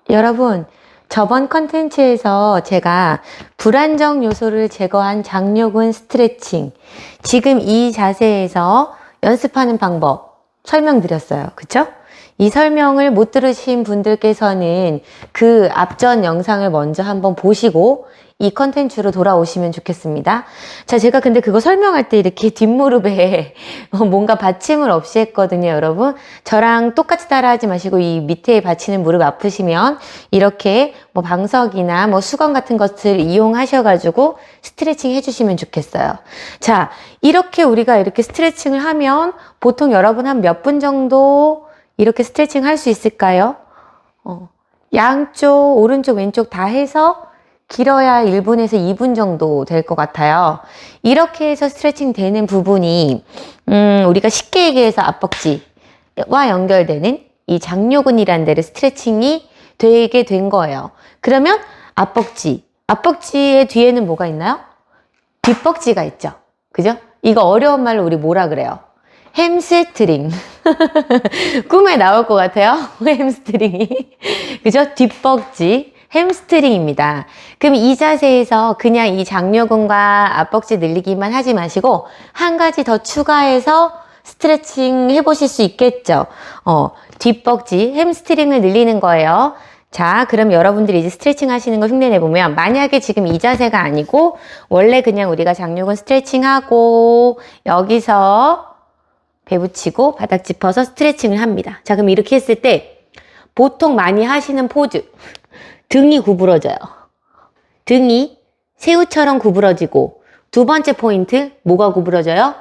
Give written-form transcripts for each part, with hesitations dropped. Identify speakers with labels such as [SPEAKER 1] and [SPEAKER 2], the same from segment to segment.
[SPEAKER 1] 여러분, 저번 컨텐츠에서 제가 불안정 요소를 제거한 장요근 스트레칭, 지금 이 자세에서 연습하는 방법 설명드렸어요. 그쵸? 이 설명을 못 들으신 분들께서는 그 앞전 영상을 먼저 한번 보시고 이 컨텐츠로 돌아오시면 좋겠습니다. 자, 제가 근데 그거 설명할 때 이렇게 뒷무릎에 뭔가 받침을 없이 했거든요, 여러분. 저랑 똑같이 따라하지 마시고 이 밑에 받치는 무릎 아프시면 이렇게 뭐 방석이나 뭐 수건 같은 것을 이용하셔가지고 스트레칭 해주시면 좋겠어요. 자, 이렇게 우리가 이렇게 스트레칭을 하면 보통 여러분 한 몇 분 정도 이렇게 스트레칭 할 수 있을까요? 양쪽, 오른쪽, 왼쪽 다 해서 길어야 1분에서 2분 정도 될 것 같아요. 이렇게 해서 스트레칭 되는 부분이 우리가 쉽게 얘기해서 앞벅지와 연결되는 이 장요근이라는 데를 스트레칭이 되게 된 거예요. 그러면 앞벅지의 뒤에는 뭐가 있나요? 뒷벅지가 있죠. 그죠? 이거 어려운 말로 우리 뭐라 그래요? 햄스트링. 꿈에 나올 것 같아요. 햄스트링이. 그죠? 뒷벅지. 햄스트링입니다. 그럼 이 자세에서 그냥 이 장요근과 앞벅지 늘리기만 하지 마시고 한 가지 더 추가해서 스트레칭 해보실 수 있겠죠. 뒷벅지, 햄스트링을 늘리는 거예요. 자, 그럼 여러분들이 이제 스트레칭 하시는 거 흉내 내보면 만약에 지금 이 자세가 아니고 원래 그냥 우리가 장요근 스트레칭 하고 여기서 배 붙이고 바닥 짚어서 스트레칭을 합니다. 자, 그럼 이렇게 했을 때 보통 많이 하시는 포즈, 등이 구부러져요. 등이 새우처럼 구부러지고 두 번째 포인트, 뭐가 구부러져요?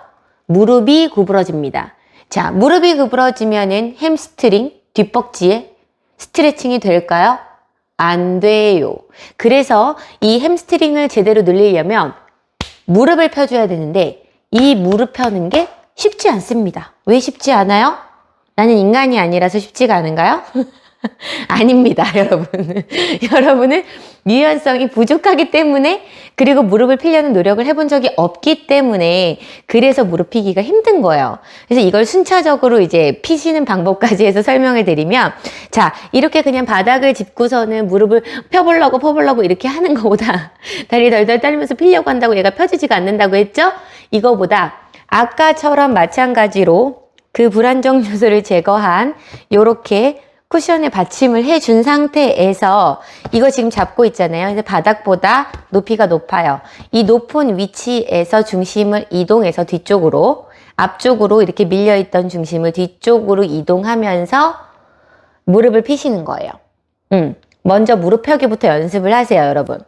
[SPEAKER 1] 무릎이 구부러집니다. 자, 무릎이 구부러지면은 햄스트링, 뒷벅지에 스트레칭이 될까요? 안 돼요. 그래서 이 햄스트링을 제대로 늘리려면 무릎을 펴줘야 되는데 이 무릎 펴는 게 쉽지 않습니다. 왜 쉽지 않아요? 나는 인간이 아니라서 쉽지가 않은가요? 아닙니다, 여러분. 여러분은 유연성이 부족하기 때문에, 그리고 무릎을 피려는 노력을 해본 적이 없기 때문에, 그래서 무릎 피기가 힘든 거예요. 그래서 이걸 순차적으로 이제 피시는 방법까지 해서 설명을 드리면, 자, 이렇게 그냥 바닥을 짚고서는 무릎을 펴보려고 이렇게 하는 것보다, 다리 덜덜 떨면서 피려고 한다고 얘가 펴지지가 않는다고 했죠? 이거보다, 아까처럼 마찬가지로 그 불안정 요소를 제거한, 요렇게 쿠션에 받침을 해준 상태에서 이거 지금 잡고 있잖아요. 그래서 바닥보다 높이가 높아요. 이 높은 위치에서 중심을 이동해서 뒤쪽으로, 앞쪽으로 이렇게 밀려있던 중심을 뒤쪽으로 이동하면서 무릎을 피시는 거예요. 먼저 무릎 펴기부터 연습을 하세요, 여러분.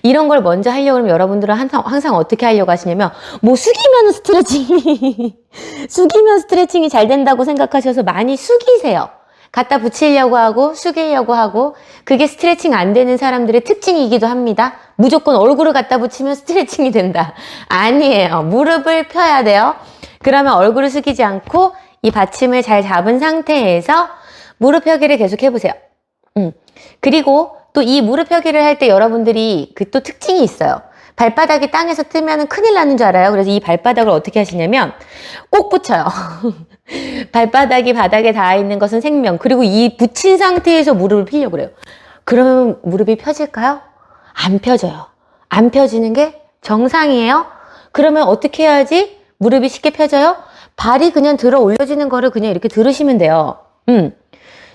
[SPEAKER 1] 이런 걸 먼저 하려고 하면 여러분들은 항상 어떻게 하려고 하시냐면, 뭐 숙이면 스트레칭이 잘 된다고 생각하셔서 많이 숙이세요. 갖다 붙이려고 하고, 숙이려고 하고, 그게 스트레칭 안 되는 사람들의 특징이기도 합니다. 무조건 얼굴을 갖다 붙이면 스트레칭이 된다. 아니에요. 무릎을 펴야 돼요. 그러면 얼굴을 숙이지 않고, 이 받침을 잘 잡은 상태에서 무릎 펴기를 계속 해보세요. 그리고 또 이 무릎 펴기를 할 때 여러분들이 그 또 특징이 있어요. 발바닥이 땅에서 뜨면 큰일 나는 줄 알아요. 그래서 이 발바닥을 어떻게 하시냐면 꼭 붙여요. 발바닥이 바닥에 닿아 있는 것은 생명. 그리고 이 붙인 상태에서 무릎을 피려고 그래요. 그러면 무릎이 펴질까요? 안 펴져요. 안 펴지는 게 정상이에요. 그러면 어떻게 해야지 무릎이 쉽게 펴져요? 발이 그냥 들어 올려지는 거를 그냥 이렇게 들으시면 돼요.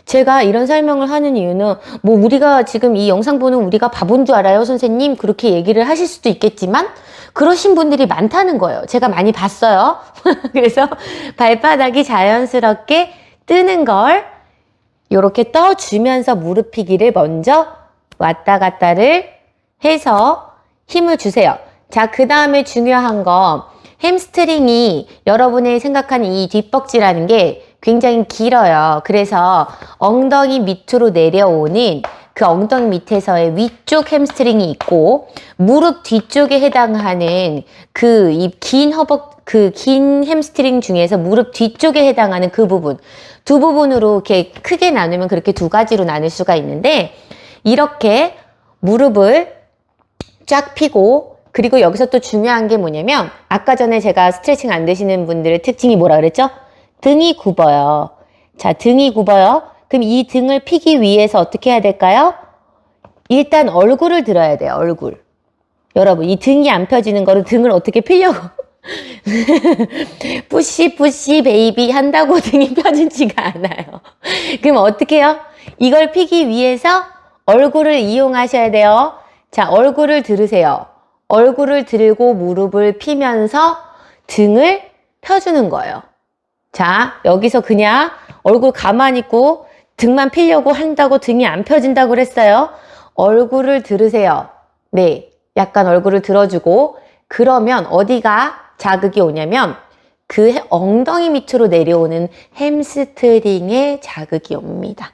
[SPEAKER 1] 제가 이런 설명을 하는 이유는 뭐 우리가 지금 이 영상 보는 우리가 바본 줄 알아요, 선생님? 그렇게 얘기를 하실 수도 있겠지만 그러신 분들이 많다는 거예요. 제가 많이 봤어요. 그래서 발바닥이 자연스럽게 뜨는 걸 이렇게 떠주면서 무릎 피기를 먼저 왔다 갔다를 해서 힘을 주세요. 자, 그 다음에 중요한 거, 햄스트링이 여러분이 생각하는 이 뒷벅지라는 게 굉장히 길어요. 그래서 엉덩이 밑으로 내려오는 그 엉덩이 밑에서의 위쪽 햄스트링이 있고, 무릎 뒤쪽에 해당하는 그 긴 햄스트링 중에서 무릎 뒤쪽에 해당하는 그 부분, 두 부분으로 이렇게 크게 나누면 그렇게 두 가지로 나눌 수가 있는데, 이렇게 무릎을 쫙 펴고, 그리고 여기서 또 중요한 게 뭐냐면, 아까 전에 제가 스트레칭 안 되시는 분들의 특징이 뭐라 그랬죠? 등이 굽어요. 자, 등이 굽어요. 그럼 이 등을 피기 위해서 어떻게 해야 될까요? 일단 얼굴을 들어야 돼요. 얼굴. 여러분, 이 등이 안 펴지는 거를 등을 어떻게 피려고 푸시 베이비 한다고 등이 펴지지가 않아요. 그럼 어떻게 해요? 이걸 피기 위해서 얼굴을 이용하셔야 돼요. 자, 얼굴을 들으세요. 얼굴을 들고 무릎을 피면서 등을 펴주는 거예요. 자, 여기서 그냥 얼굴 가만히 있고 등만 피려고 한다고 등이 안 펴진다고 그랬어요. 얼굴을 들으세요. 네, 약간 얼굴을 들어주고 그러면 어디가 자극이 오냐면 그 엉덩이 밑으로 내려오는 햄스트링에 자극이 옵니다.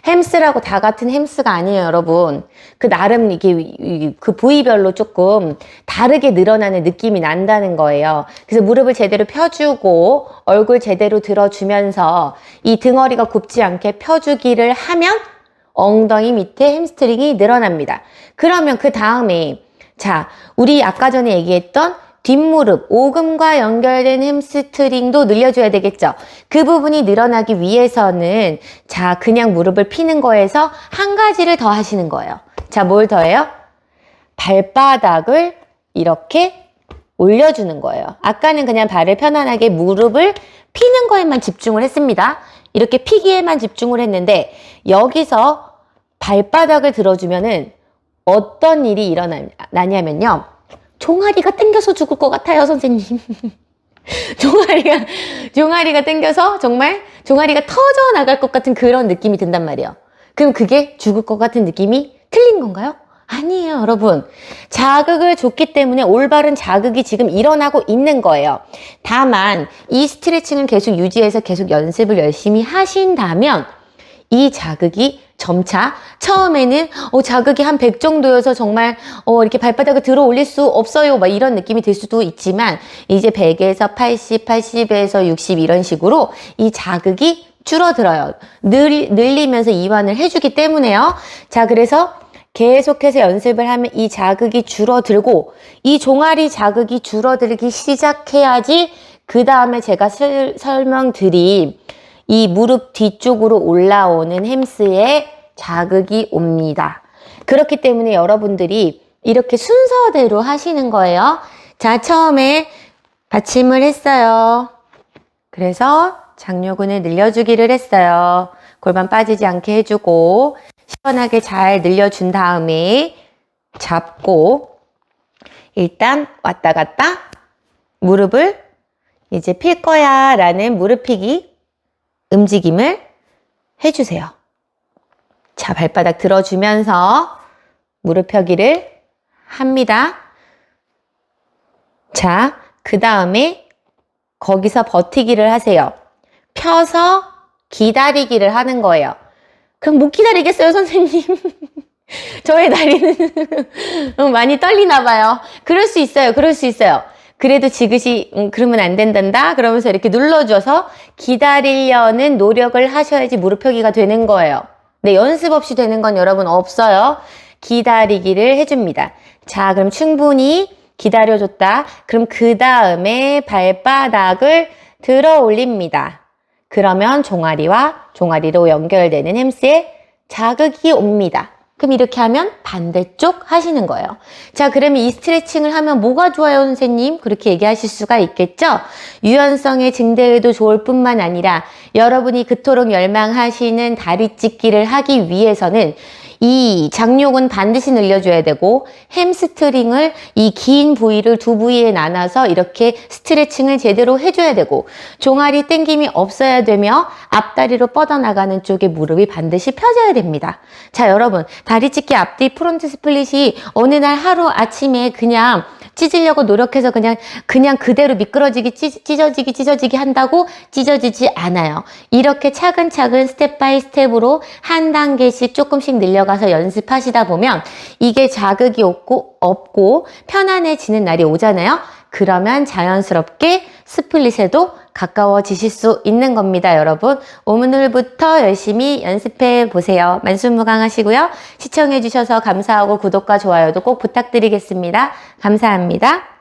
[SPEAKER 1] 햄스라고 다 같은 햄스가 아니에요, 여러분. 그 나름 이게 그 부위별로 조금 다르게 늘어나는 느낌이 난다는 거예요. 그래서 무릎을 제대로 펴주고 얼굴 제대로 들어주면서 이 등허리가 굽지 않게 펴주기를 하면 엉덩이 밑에 햄스트링이 늘어납니다. 그러면 그 다음에 자, 우리 아까 전에 얘기했던 뒷무릎, 오금과 연결된 햄스트링도 늘려줘야 되겠죠. 그 부분이 늘어나기 위해서는 자, 그냥 무릎을 피는 거에서 한 가지를 더 하시는 거예요. 자, 뭘 더해요? 발바닥을 이렇게 올려주는 거예요. 아까는 그냥 발을 편안하게 무릎을 피는 거에만 집중을 했습니다. 이렇게 피기에만 집중을 했는데 여기서 발바닥을 들어주면은 어떤 일이 일어나냐면요. 종아리가 땡겨서 죽을 것 같아요, 선생님. 종아리가 땡겨서 정말 종아리가 터져 나갈 것 같은 그런 느낌이 든단 말이에요. 그럼 그게 죽을 것 같은 느낌이 틀린 건가요? 아니에요, 여러분. 자극을 줬기 때문에 올바른 자극이 지금 일어나고 있는 거예요. 다만 이 스트레칭을 계속 유지해서 계속 연습을 열심히 하신다면 이 자극이 점차 처음에는 자극이 한 100 정도여서 정말 이렇게 발바닥을 들어 올릴 수 없어요 막 이런 느낌이 들 수도 있지만 이제 100에서 80, 80에서 60 이런 식으로 이 자극이 줄어들어요. 늘리면서 이완을 해주기 때문에요. 자, 그래서 계속해서 연습을 하면 이 자극이 줄어들고 이 종아리 자극이 줄어들기 시작해야지 그 다음에 제가 설명드린 이 무릎 뒤쪽으로 올라오는 햄스에 자극이 옵니다. 그렇기 때문에 여러분들이 이렇게 순서대로 하시는 거예요. 자, 처음에 받침을 했어요. 그래서 장요근을 늘려주기를 했어요. 골반 빠지지 않게 해주고 시원하게 잘 늘려준 다음에 잡고 일단 왔다 갔다 무릎을 이제 필 거야 라는 무릎 피기 움직임을 해주세요. 자, 발바닥 들어주면서 무릎 펴기를 합니다. 자, 그 다음에 거기서 버티기를 하세요. 펴서 기다리기를 하는 거예요. 그럼 못 기다리겠어요, 선생님? 저의 다리는 많이 떨리나 봐요. 그럴 수 있어요. 그럴 수 있어요. 그래도 지그시 그러면 안 된단다 그러면서 이렇게 눌러줘서 기다리려는 노력을 하셔야지 무릎 펴기가 되는 거예요. 네, 연습 없이 되는 건 여러분 없어요. 기다리기를 해줍니다. 자, 그럼 충분히 기다려줬다. 그럼 그 다음에 발바닥을 들어 올립니다. 그러면 종아리와 종아리로 연결되는 햄스에 자극이 옵니다. 그럼 이렇게 하면 반대쪽 하시는 거예요. 자, 그러면 이 스트레칭을 하면 뭐가 좋아요, 선생님? 그렇게 얘기하실 수가 있겠죠? 유연성의 증대에도 좋을 뿐만 아니라 여러분이 그토록 열망하시는 다리 찢기를 하기 위해서는 이 장요근 반드시 늘려줘야 되고 햄스트링을 이 긴 부위를 두 부위에 나눠서 이렇게 스트레칭을 제대로 해줘야 되고 종아리 땡김이 없어야 되며 앞다리로 뻗어나가는 쪽에 무릎이 반드시 펴져야 됩니다. 자, 여러분 다리 찢기 앞뒤 프론트 스플릿이 어느 날 하루 아침에 그냥 찢으려고 노력해서 그냥 그대로 미끄러지기 찢어지기 한다고 찢어지지 않아요. 이렇게 차근차근 스텝 바이 스텝으로 한 단계씩 조금씩 늘려가서 연습하시다 보면 이게 자극이 없고 편안해지는 날이 오잖아요. 그러면 자연스럽게 스플릿에도 가까워지실 수 있는 겁니다, 여러분. 오늘부터 열심히 연습해 보세요. 만수무강하시고요. 시청해 주셔서 감사하고 구독과 좋아요도 꼭 부탁드리겠습니다. 감사합니다.